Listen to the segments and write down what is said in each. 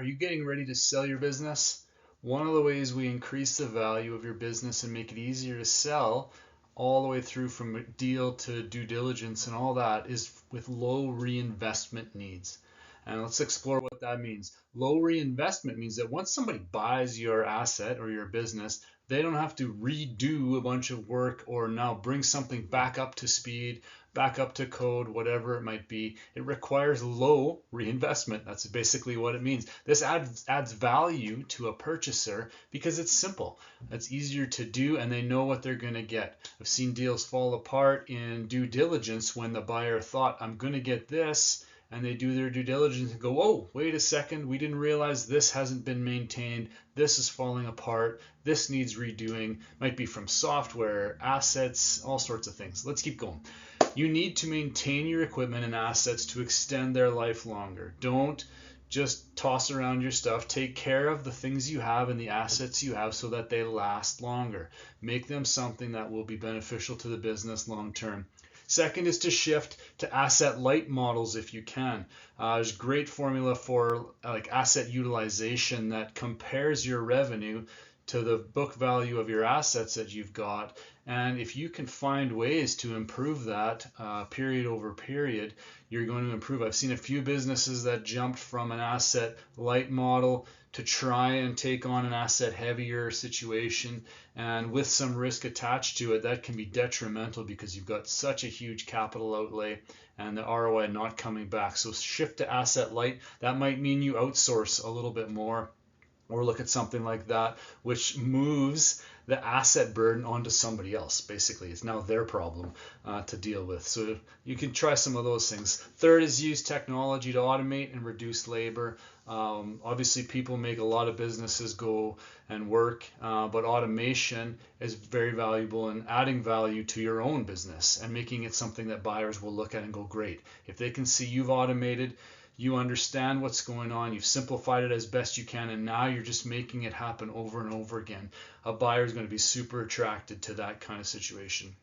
Are you getting ready to sell your business? One of the ways we increase the value of your business and make it easier to sell all the way through from deal to due diligence and all that is with low reinvestment needs. And let's explore what that means. Low reinvestment means that once somebody buys your asset or your business, they don't have to redo a bunch of work or now bring something back up to speed, back up to code, whatever it might be. It requires low reinvestment. That's basically what it means. This adds value to a purchaser because it's simple. It's easier to do and they know what they're going to get. I've seen deals fall apart in due diligence when the buyer thought, I'm going to get this, and they do their due diligence and go, oh, wait a second, we didn't realize this hasn't been maintained, this is falling apart, this needs redoing, might be from software, assets, all sorts of things. Let's keep going. You need to maintain your equipment and assets to extend their life longer. Don't just toss around your stuff. Take care of the things you have and the assets you have so that they last longer. Make them something that will be beneficial to the business long term. Second is to shift to asset light models if you can. There's a great formula for like asset utilization that compares your revenue to the book value of your assets that you've got. And if you can find ways to improve that period over period, you're going to improve. I've seen a few businesses that jumped from an asset light model to try and take on an asset heavier situation, and with some risk attached to it, that can be detrimental because you've got such a huge capital outlay and the ROI not coming back. So shift to asset light. That might mean you outsource a little bit more or look at something like that, which moves the asset burden onto somebody else. Basically, it's now their problem to deal with. So you can try some of those things. Third is use technology to automate and reduce labor. Obviously, people make a lot of businesses go and work, but automation is very valuable in adding value to your own business and making it something that buyers will look at and go, great. If they can see you've automated, you understand what's going on, you've simplified it as best you can, and now you're just making it happen over and over again. A buyer is going to be super attracted to that kind of situation.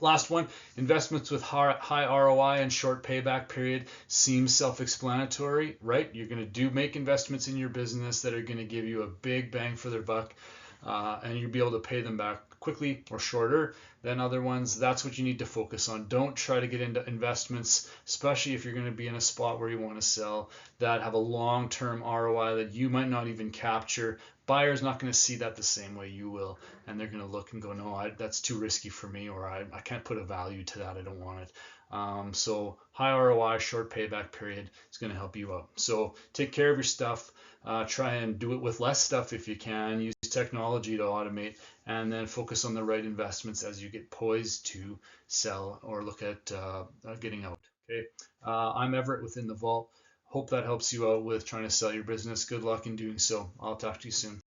Last one, investments with high ROI and short payback period seems self-explanatory, right? You're going to make investments in your business that are going to give you a big bang for their buck, and you'll be able to pay them back quickly or shorter than other ones. That's what you need to focus on. Don't try to get into investments, especially if you're going to be in a spot where you want to sell, that have a long-term ROI that you might not even capture. Buyer's not going to see that the same way you will, and they're going to look and go, no, that's too risky for me, or I can't put a value to that, I don't want it. So high ROI, short payback period is going to help you out. So take care of your stuff. Try and do it with less stuff if you can. Use technology to automate, and then focus on the right investments as you get poised to sell or look at getting out. Okay, I'm Everett within the Vault. Hope that helps you out with trying to sell your business. Good luck in doing so. I'll talk to you soon.